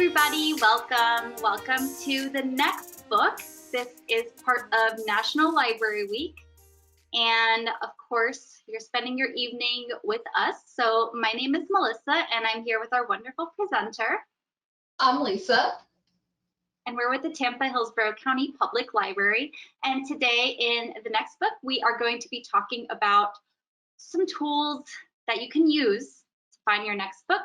everybody, welcome to the next book. This is part of National Library Week, and of course you're spending your evening with us. So my name is Melissa and I'm here with our wonderful presenter. I'm Lisa. And we're with the Tampa Hillsborough County Public Library, and today in the next book we are going to be talking about some tools that you can use to find your next book,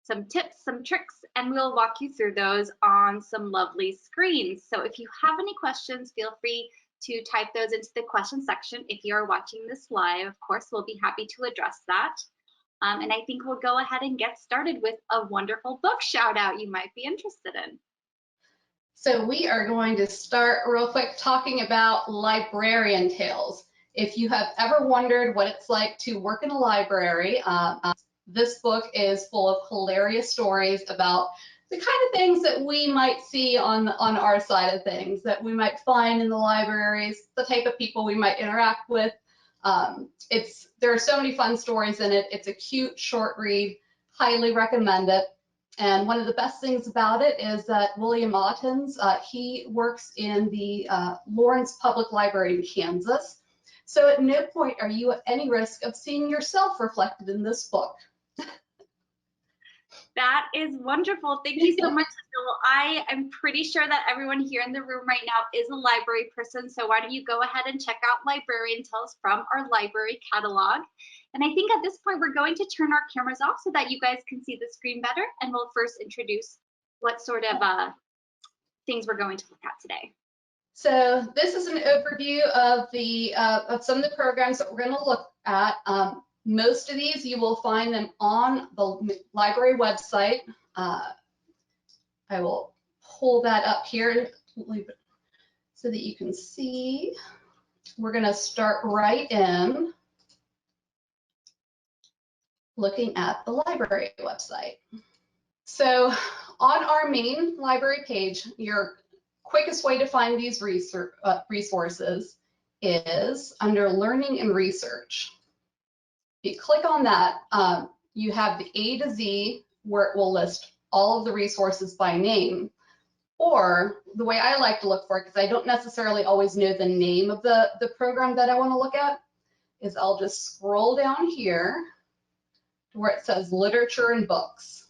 some tips, some tricks, and we'll walk you through those on some lovely screens. So if you have any questions, feel free to type those into the question section. If you're watching this live, of course, we'll be happy to address that. And I think we'll go ahead and get started with a wonderful book shout out you might be interested in. So we are going to start real quick talking about Librarian Tales. If you have ever wondered what it's like to work in a library, this book is full of hilarious stories about the kind of things that we might see on our side of things, that we might find in the libraries, the type of people we might interact with. There are so many fun stories in it. It's a cute, short read. Highly recommend it. And one of the best things about it is that William Ottens, he works in the Lawrence Public Library in Kansas. So at no point are you at any risk of seeing yourself reflected in this book. That is wonderful. Thank you so much, Jill. I am pretty sure that everyone here in the room right now is a library person, so why don't you go ahead and check out Librarian Tales from our library catalog. And I think at this point we're going to turn our cameras off so that you guys can see the screen better, and we'll first introduce what sort of things we're going to look at today. So this is an overview of some of the programs that we're going to look at. Most of these, you will find them on the library website. I will pull that up here so that you can see. We're going to start right in looking at the library website. So on our main library page, your quickest way to find these resources is under Learning and Research. If you click on that, you have the A to Z where it will list all of the resources by name. Or the way I like to look for it, because I don't necessarily always know the name of the program that I want to look at, is I'll just scroll down here to where it says Literature and Books.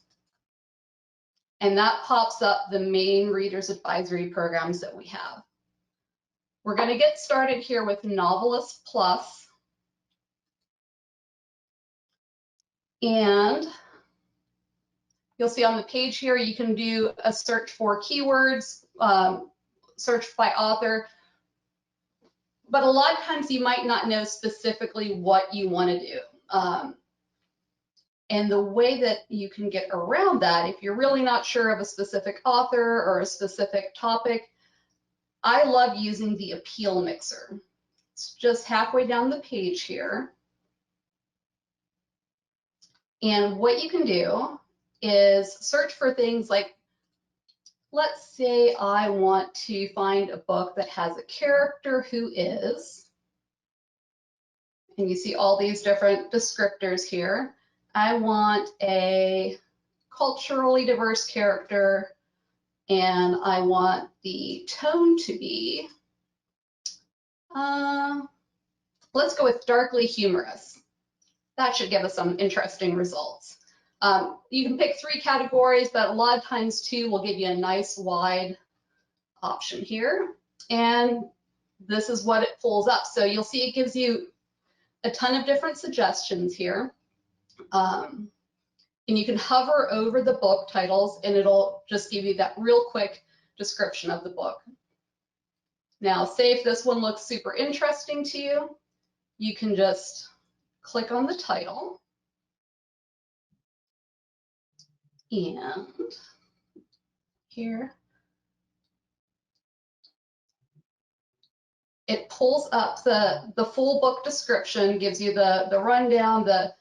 And that pops up the main Reader's Advisory programs that we have. We're going to get started here with NoveList Plus. And you'll see on the page here, you can do a search for keywords, search by author, but a lot of times you might not know specifically what you want to do. And the way that you can get around that, if you're really not sure of a specific author or a specific topic, I love using the Appeal Mixer. It's just halfway down the page here. And what you can do is search for things like, let's say I want to find a book that has a character who is, and you see all these different descriptors here. I want a culturally diverse character, and I want the tone to be, let's go with darkly humorous. That should give us some interesting results. You can pick 3 categories, but a lot of times 2 will give you a nice wide option here. And this is what it pulls up. So you'll see it gives you a ton of different suggestions here. And you can hover over the book titles and it'll just give you that real quick description of the book. Now, say if this one looks super interesting to you, you can just click on the title, and here it pulls up the full book description, gives you the rundown, the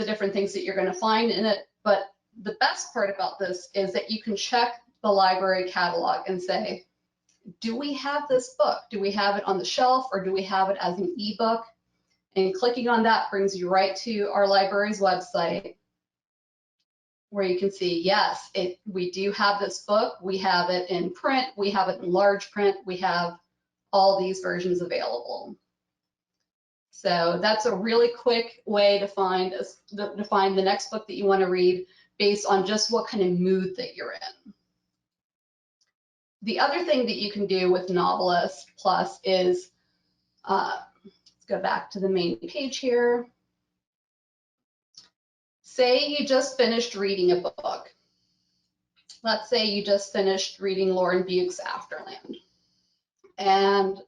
different things that you're going to find in it. But the best part about this is that you can check the library catalog and say, do we have this book? Do we have it on the shelf, or do we have it as an ebook? And clicking on that brings you right to our library's website, where you can see, yes, we do have this book. We have it in print. We have it in large print. We have all these versions available. So that's a really quick way to find the next book that you want to read based on just what kind of mood that you're in. The other thing that you can do with NoveList Plus is, let's go back to the main page here. Say you just finished reading a book. Let's say you just finished reading Lauren Buick's Afterland, and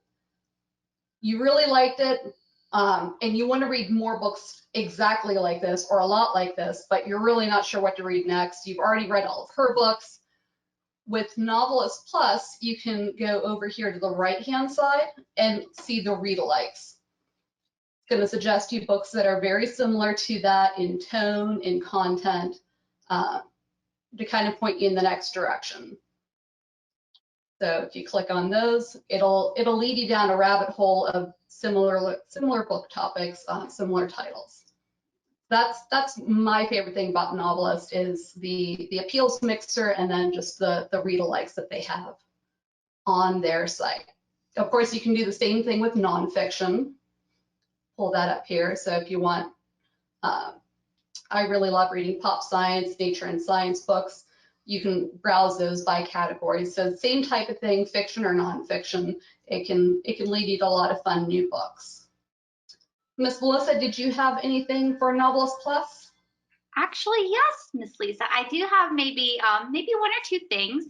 you really liked it, and you want to read more books exactly like this or a lot like this, but you're really not sure what to read next. You've already read all of her books. With NoveList Plus, you can go over here to the right-hand side and see the read-alikes. It's going to suggest you books that are very similar to that in tone, in content, to kind of point you in the next direction. So if you click on those, it'll lead you down a rabbit hole of similar book topics, similar titles. That's my favorite thing about NoveList is the appeals mixer and then just the read-alikes that they have on their site. Of course, you can do the same thing with nonfiction. Pull that up here. So if you want, I really love reading pop science, nature and science books. You can browse those by categories. So same type of thing, fiction or nonfiction. It can lead you to a lot of fun new books. Miss Melissa, did you have anything for NoveList Plus? Actually, yes, Miss Lisa. I do have maybe one or two things.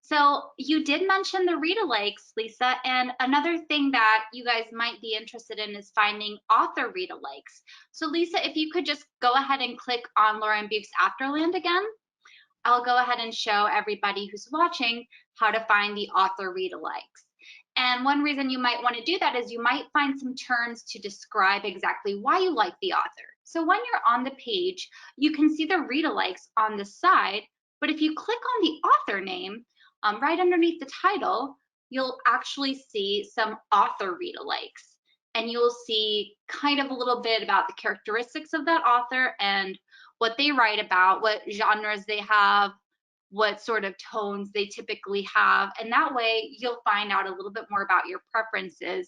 So you did mention the read-alikes, Lisa, and another thing that you guys might be interested in is finding author read-alikes. So Lisa, if you could just go ahead and click on Lauren Buick's Afterland again, I'll go ahead and show everybody who's watching how to find the author read-alikes. And one reason you might want to do that is you might find some terms to describe exactly why you like the author. So when you're on the page, you can see the read-alikes on the side, but if you click on the author name, right underneath the title, you'll actually see some author read-alikes. And you'll see kind of a little bit about the characteristics of that author and what they write about, what genres they have, what sort of tones they typically have. And that way you'll find out a little bit more about your preferences.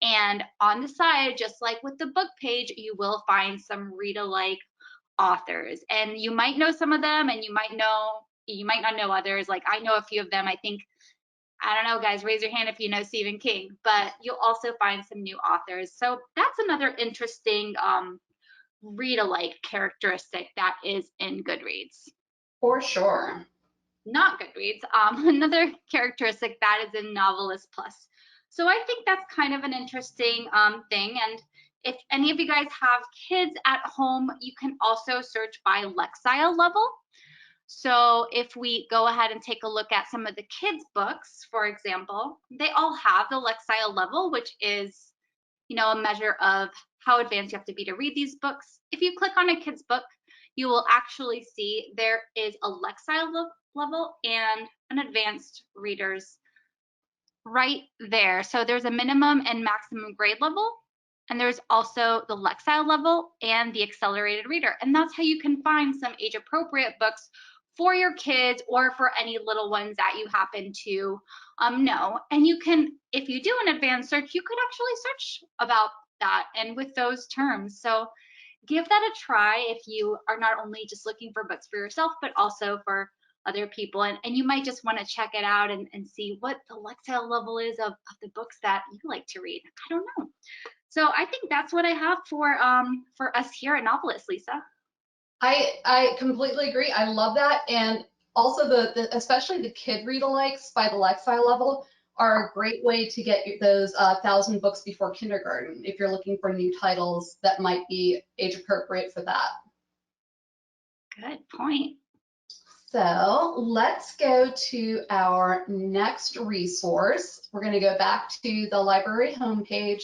And on the side, just like with the book page, you will find some read-alike authors. And you might know some of them and you might not know others. Like I know a few of them. I don't know, guys, raise your hand if you know Stephen King, but you'll also find some new authors. So that's another interesting read-alike characteristic that is in Goodreads. For sure. Not Goodreads, another characteristic that is in NoveList Plus. So I think that's kind of an interesting thing. And if any of you guys have kids at home, you can also search by Lexile level. So if we go ahead and take a look at some of the kids' books, for example, they all have the Lexile level, which is, a measure of how advanced you have to be to read these books. If you click on a kid's book, you will actually see there is a Lexile level and an advanced readers right there. So there's a minimum and maximum grade level, and there's also the Lexile level and the accelerated reader. And that's how you can find some age appropriate books for your kids or for any little ones that you happen to know. And you can, if you do an advanced search, you could actually search about that and with those terms. So give that a try if you are not only just looking for books for yourself, but also for other people. And you might just want to check it out and see what the Lexile level is of the books that you like to read. I don't know. So I think that's what I have for us here at NoveList, Lisa. I completely agree. I love that. And also especially the kid read-alikes by the Lexile level are a great way to get those 1,000 books before kindergarten if you're looking for new titles that might be age appropriate for that. Good point. So let's go to our next resource. We're going to go back to the library homepage.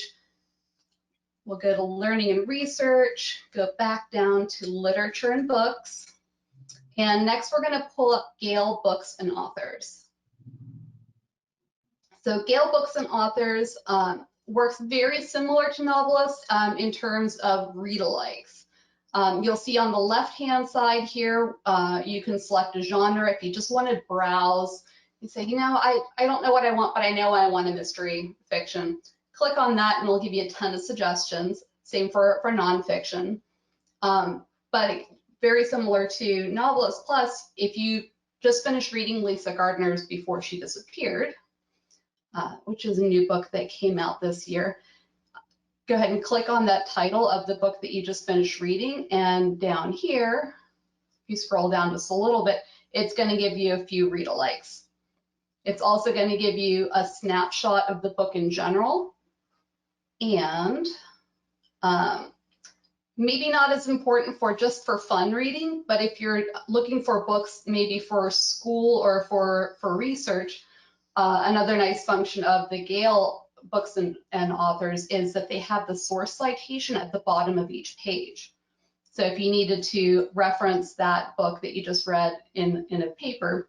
We'll go to Learning and Research, go back down to Literature and Books. And next we're going to pull up Gale Books and Authors. So Gale Books and Authors works very similar to NoveList in terms of read-alikes. You'll see on the left-hand side here, you can select a genre. If you just want to browse, you say, you know, I don't know what I want, but I know I want a mystery fiction. Click on that and it'll give you a ton of suggestions. Same for nonfiction. But very similar to NoveList Plus, if you just finished reading Lisa Gardner's Before She Disappeared, which is a new book that came out this year, go ahead and click on that title of the book that you just finished reading, and down here, if you scroll down just a little bit, it's going to give you a few read-alikes. It's also going to give you a snapshot of the book in general, and maybe not as important for just for fun reading, but if you're looking for books maybe for school or for research, another nice function of the Gale books and authors is that they have the source citation at the bottom of each page. So if you needed to reference that book that you just read in a paper,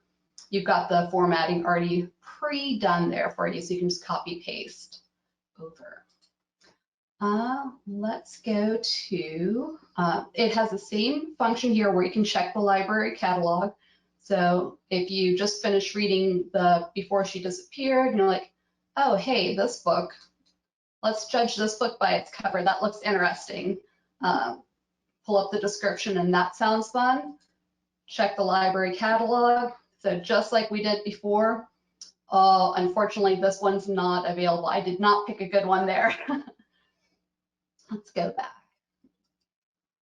you've got the formatting already pre-done there for you, so you can just copy paste over. Let's go to, it has the same function here where you can check the library catalog. So if you just finished reading the Before She Disappeared, and you're like, oh, hey, this book, let's judge this book by its cover. That looks interesting. Pull up the description and that sounds fun. Check the library catalog. So just like we did before, unfortunately, this one's not available. I did not pick a good one there. Let's go back.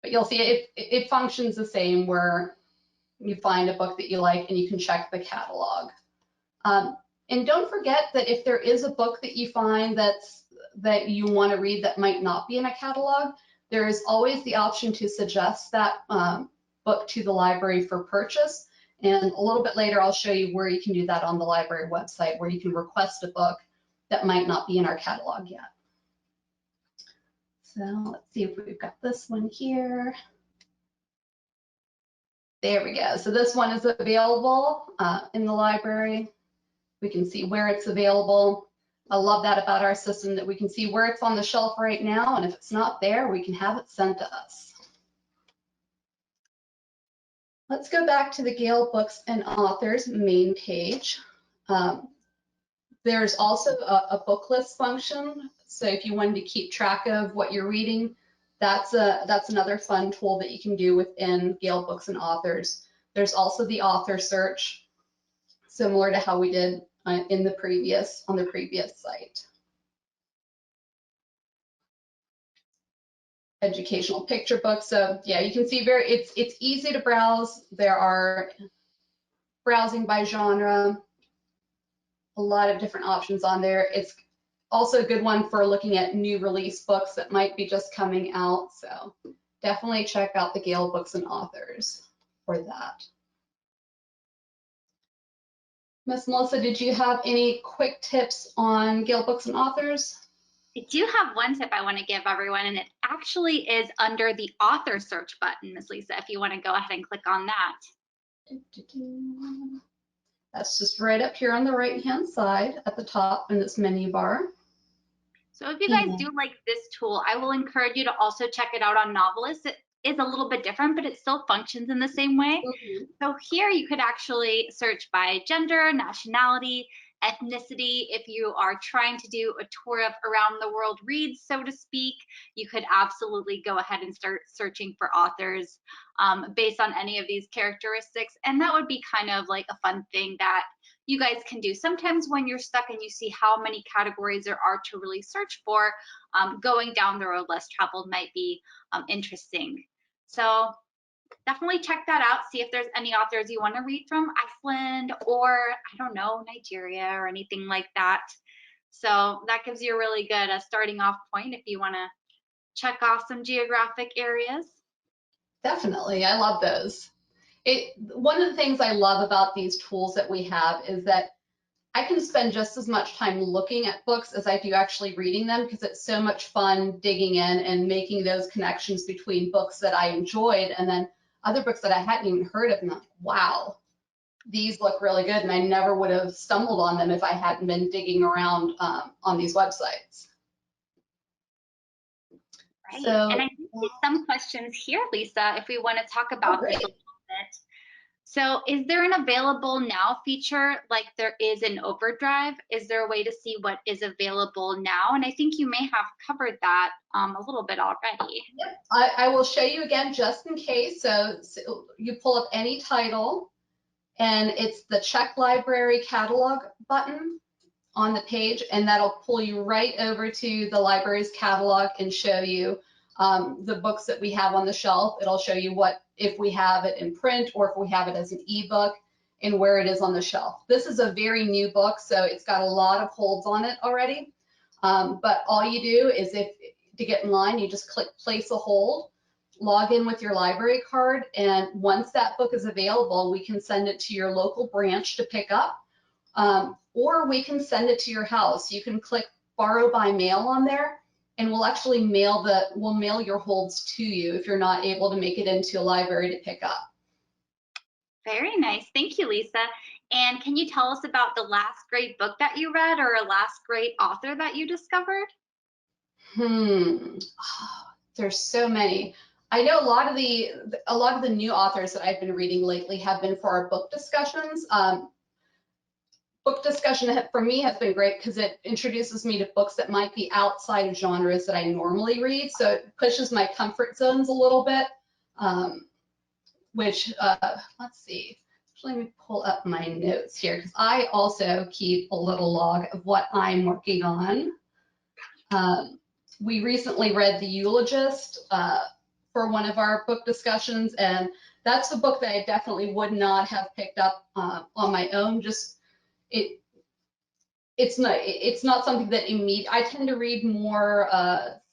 But you'll see it functions the same where you find a book that you like and you can check the catalog. And don't forget that if there is a book that you find that you want to read that might not be in a catalog, there is always the option to suggest that book to the library for purchase. And a little bit later, I'll show you where you can do that on the library website, where you can request a book that might not be in our catalog yet. So let's see if we've got this one here. There we go. So this one is available in the library. We can see where it's available. I love that about our system, that we can see where it's on the shelf right now, and if it's not there, we can have it sent to us. Let's go back to the Gale Books and Authors main page. There's also a book list function. So if you wanted to keep track of what you're reading, that's another fun tool that you can do within Gale Books and Authors. There's also the author search, similar to how we did on the previous site. Educational picture books. So yeah, you can see it's easy to browse. There are browsing by genre, a lot of different options on there. It's also a good one for looking at new release books that might be just coming out. So definitely check out the Gale Books and Authors for that. Miss Melissa, did you have any quick tips on Gale Books and Authors? I do have one tip I want to give everyone, and it actually is under the author search button, Miss Lisa, if you want to go ahead and click on that. That's just right up here on the right-hand side at the top in this menu bar. So if you guys do like this tool, I will encourage you to also check it out on NoveList. It is a little bit different, but it still functions in the same way. So here you could actually search by gender, nationality, ethnicity. If you are trying to do a tour of around the world reads, so to speak, you could absolutely go ahead and start searching for authors based on any of these characteristics. And that would be kind of like a fun thing that you guys can do. Sometimes when you're stuck and you see how many categories there are to really search for, going down the road less traveled might be interesting. So definitely check that out. See if there's any authors you want to read from Iceland or, I don't know, Nigeria or anything like that. So that gives you a really good starting off point if you want to check off some geographic areas. Definitely, I love those. One of the things I love about these tools that we have is that I can spend just as much time looking at books as I do actually reading them, because it's so much fun digging in and making those connections between books that I enjoyed and then other books that I hadn't even heard of. And I'm like, wow, these look really good, and I never would have stumbled on them if I hadn't been digging around on these websites. Right. So, And I think there's some questions here, Lisa, if we want to talk about this a little bit. So is there an available now feature like there is in Overdrive? Is there a way to see what is available now? And I think you may have covered that a little bit already. Yep. I will show you again just in case. So you pull up any title and it's the Check Library Catalog button on the page, and that'll pull you right over to the library's catalog and show you the books that we have on the shelf. It'll show you what, if we have it in print or if we have it as an ebook, and where it is on the shelf. This is a very new book, so it's got a lot of holds on it already. But all you do is, if to get in line, you just click place a hold, log in with your library card, and once that book is available, we can send it to your local branch to pick up. Or we can send it to your house. You can click borrow by mail on there, and we'll actually mail your holds to you if you're not able to make it into a library to pick up. Very nice. Thank you, Lisa. And can you tell us about the last great book that you read or a last great author that you discovered? There's so many. I know a lot of the new authors that I've been reading lately have been for our book discussions. Book discussion for me has been great because it introduces me to books that might be outside of genres that I normally read. So it pushes my comfort zones a little bit, which, let's see, actually let me pull up my notes here because I also keep a little log of what I'm working on. We recently read The Eulogist for one of our book discussions, and that's a book that I definitely would not have picked up on my own. Just it's not something that I tend to read more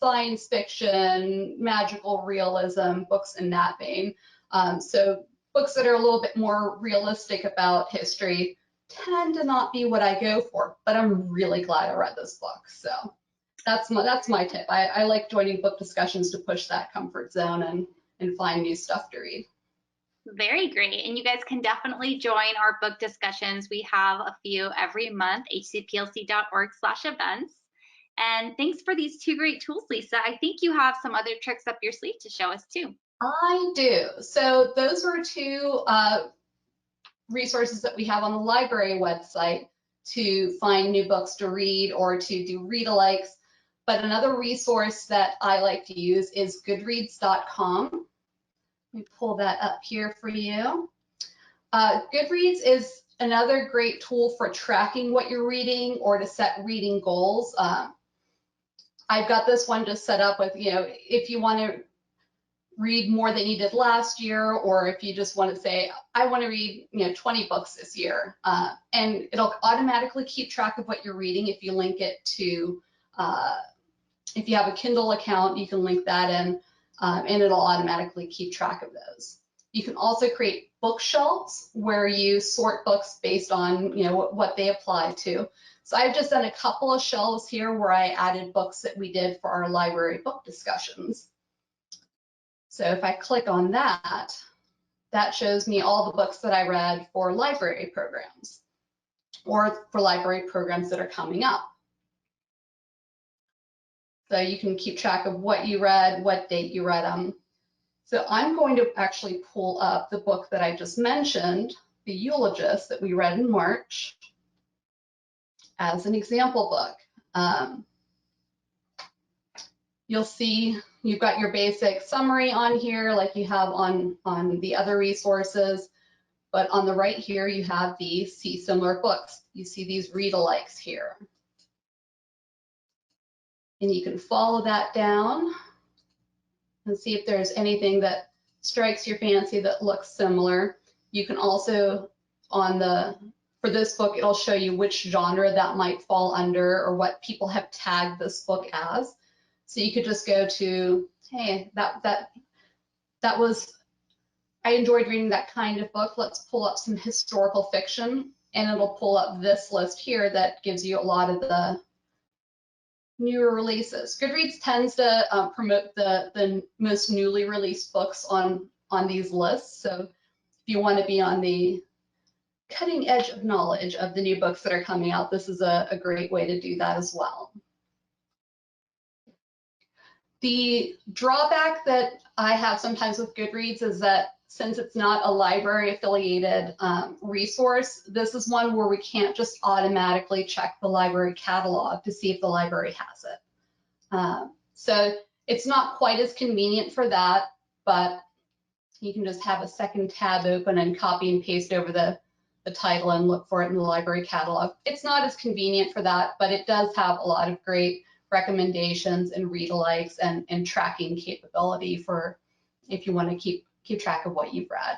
science fiction, magical realism books in that vein. So books that are a little bit more realistic about history tend to not be what I go for, but I'm really glad I read this book. So that's my tip. I like joining book discussions to push that comfort zone and find new stuff to read. Very great. And you guys can definitely join our book discussions. We have a few every month, hcplc.org/events. And thanks for these two great tools, Lisa. I think you have some other tricks up your sleeve to show us too. I do. So those were two resources that we have on the library website to find new books to read or to do read-alikes. But another resource that I like to use is Goodreads.com. Let me pull that up here for you. Goodreads is another great tool for tracking what you're reading or to set reading goals. I've got this one just set up with, if you want to read more than you did last year, or if you just want to say, I want to read 20 books this year, and it'll automatically keep track of what you're reading if you link it to, if you have a Kindle account, you can link that in, and it'll automatically keep track of those. You can also create bookshelves where you sort books based on what they apply to. So I've just done a couple of shelves here where I added books that we did for our library book discussions. So if I click on that, that shows me all the books that I read for library programs or for library programs that are coming up. So you can keep track of what you read, what date you read them. So I'm going to actually pull up the book that I just mentioned, The Eulogist, that we read in March, as an example book. You'll see you've got your basic summary on here like you have on the other resources, but on the right here you have the see similar books. You see these read-alikes here. And you can follow that down and see if there's anything that strikes your fancy that looks similar. You can also, for this book, it'll show you which genre that might fall under or what people have tagged this book as. So you could just go to, hey, that was, I enjoyed reading that kind of book. Let's pull up some historical fiction, and it'll pull up this list here that gives you a lot of the newer releases. Goodreads tends to promote the most newly released books on these lists. So if you want to be on the cutting edge of knowledge of the new books that are coming out, this is a great way to do that as well. The drawback that I have sometimes with Goodreads is that since it's not a library affiliated resource, this is one where we can't just automatically check the library catalog to see if the library has it. So it's not quite as convenient for that, but you can just have a second tab open and copy and paste over the title and look for it in the library catalog. It's not as convenient for that, but it does have a lot of great recommendations and read-alikes and tracking capability for if you want to keep track of what you've read.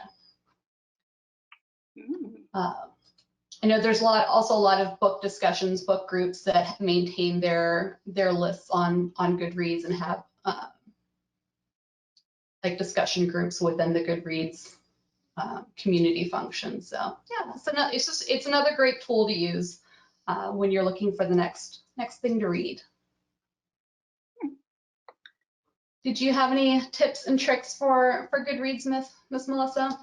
I know there's also a lot of book discussions, book groups that maintain their lists on Goodreads and have like discussion groups within the Goodreads community function. So yeah, it's another great tool to use when you're looking for the next thing to read. Did you have any tips and tricks for Goodreads, Miss Melissa?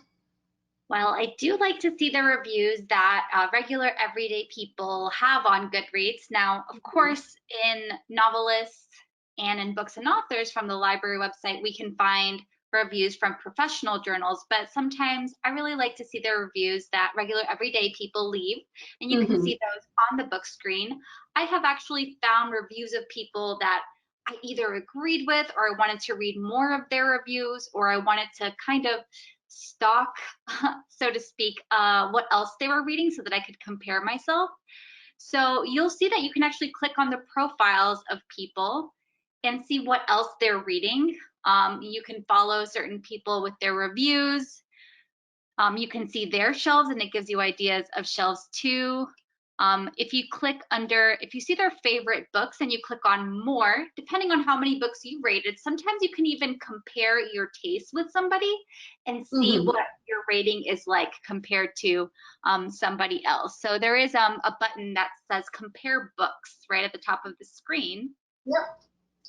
Well, I do like to see the reviews that regular everyday people have on Goodreads. Now, of course, in NoveList and in Books and Authors from the library website, we can find reviews from professional journals, but sometimes I really like to see the reviews that regular everyday people leave, and you can see those on the book screen. I have actually found reviews of people that I either agreed with, or I wanted to read more of their reviews, or I wanted to kind of stalk, so to speak, what else they were reading so that I could compare myself. So you'll see that you can actually click on the profiles of people and see what else they're reading. You can follow certain people with their reviews. You can see their shelves, and it gives you ideas of shelves too. If you see their favorite books and you click on more, depending on how many books you rated, sometimes you can even compare your taste with somebody and see what your rating is like compared to somebody else. So there is a button that says compare books right at the top of the screen. Yep.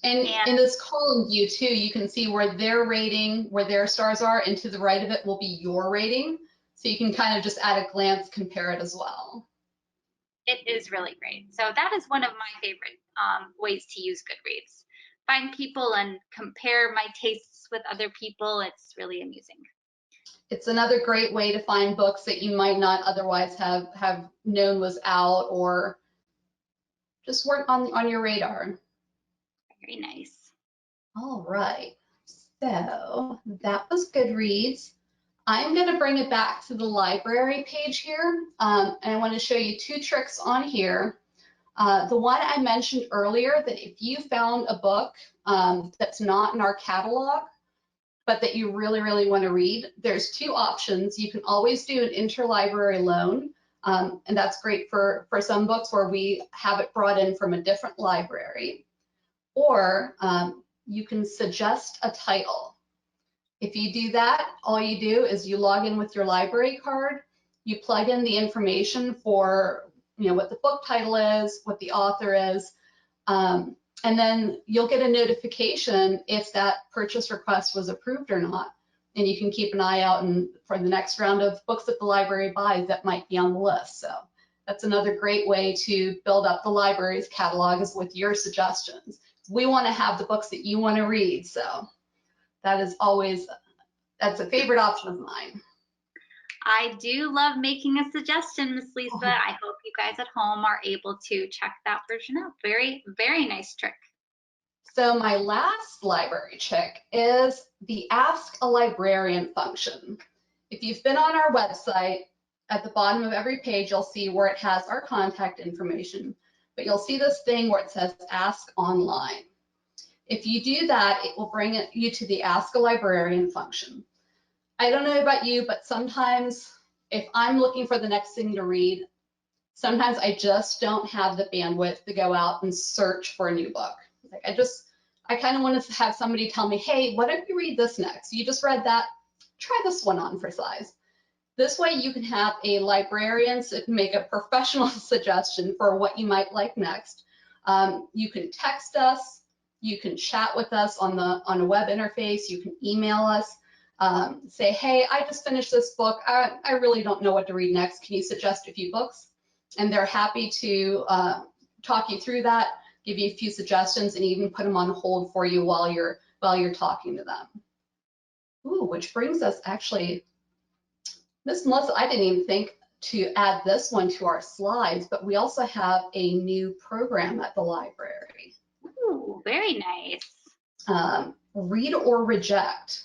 And in this column view too, you can see where their rating, where their stars are, and to the right of it will be your rating. So you can kind of just at a glance compare it as well. It is really great. So that is one of my favorite ways to use Goodreads. Find people and compare my tastes with other people. It's really amusing. It's another great way to find books that you might not otherwise have known was out or just weren't on your radar. Very nice. All right. So that was Goodreads. I'm going to bring it back to the library page here, and I want to show you two tricks on here. The one I mentioned earlier, that if you found a book that's not in our catalog, but that you really, really want to read, there's two options. You can always do an interlibrary loan, and that's great for some books where we have it brought in from a different library, or you can suggest a title. If you do that, all you do is you log in with your library card, you plug in the information for what the book title is, what the author is, and then you'll get a notification if that purchase request was approved or not. And you can keep an eye out for the next round of books that the library buys that might be on the list. So that's another great way to build up the library's catalog, is with your suggestions. We want to have the books that you want to read, so that's a favorite option of mine. I do love making a suggestion, Miss Lisa. I hope you guys at home are able to check that version out. Very, very nice trick. So my last library trick is the Ask a Librarian function. If you've been on our website, at the bottom of every page, you'll see where it has our contact information, but you'll see this thing where it says Ask Online. If you do that, it will bring you to the Ask a Librarian function. I don't know about you, but sometimes if I'm looking for the next thing to read, sometimes I just don't have the bandwidth to go out and search for a new book. Like I kind of want to have somebody tell me, hey, why don't you read this next? You just read that, try this one on for size. This way you can have a librarian make a professional suggestion for what you might like next. You can text us. You can chat with us on a web interface. You can email us, say, hey, I just finished this book. I really don't know what to read next. Can you suggest a few books? And they're happy to talk you through that. give you a few suggestions, and even put them on hold for you while you're talking to them. Ooh, which brings us actually, Miss Melissa, I didn't even think to add this one to our slides, but we also have a new program at the library. Ooh, very nice. Read or Reject.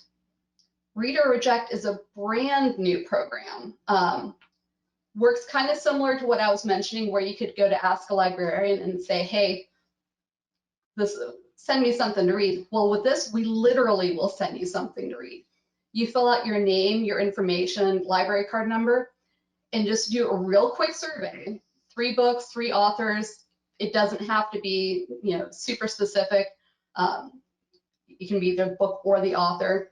Read or Reject is a brand new program. Works kind of similar to what I was mentioning, where you could go to Ask a Librarian and say, hey, send me something to read. Well, with this, we literally will send you something to read. You fill out your name, your information, library card number, and just do a real quick survey. 3 books, 3 authors. It doesn't have to be, super specific. It can be the book or the author.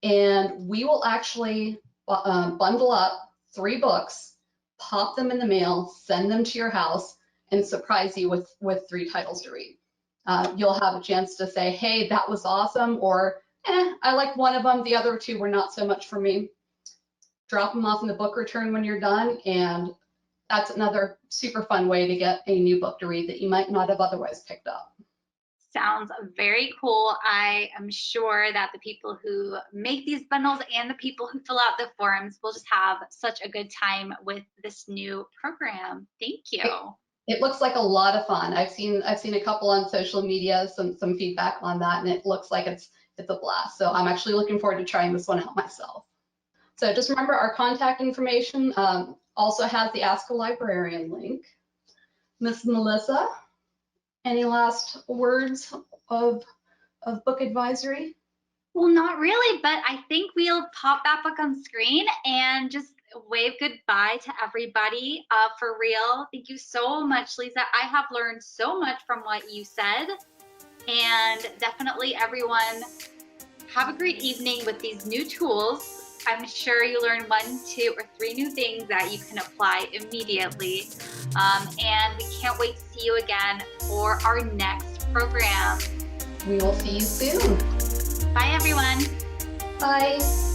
And we will actually bundle up 3 books, pop them in the mail, send them to your house, and surprise you with 3 titles to read. You'll have a chance to say, hey, that was awesome, or I like one of them, the other 2 were not so much for me. Drop them off in the book return when you're done, and that's another super fun way to get a new book to read that you might not have otherwise picked up. Sounds very cool. I am sure that the people who make these bundles and the people who fill out the forms will just have such a good time with this new program. Thank you. It looks like a lot of fun. I've seen a couple on social media, some feedback on that, and it looks like it's a blast. So I'm actually looking forward to trying this one out myself. So just remember, our contact information also has the Ask a Librarian link. Miss Melissa, any last words of book advisory? Well, not really, but I think we'll pop that book on screen and just wave goodbye to everybody. For real, thank you so much, Lisa. I have learned so much from what you said, and definitely everyone have a great evening with these new tools. I'm sure you learned 1, 2, or 3 new things that you can apply immediately. And we can't wait to see you again for our next program. We will see you soon. Bye, everyone. Bye.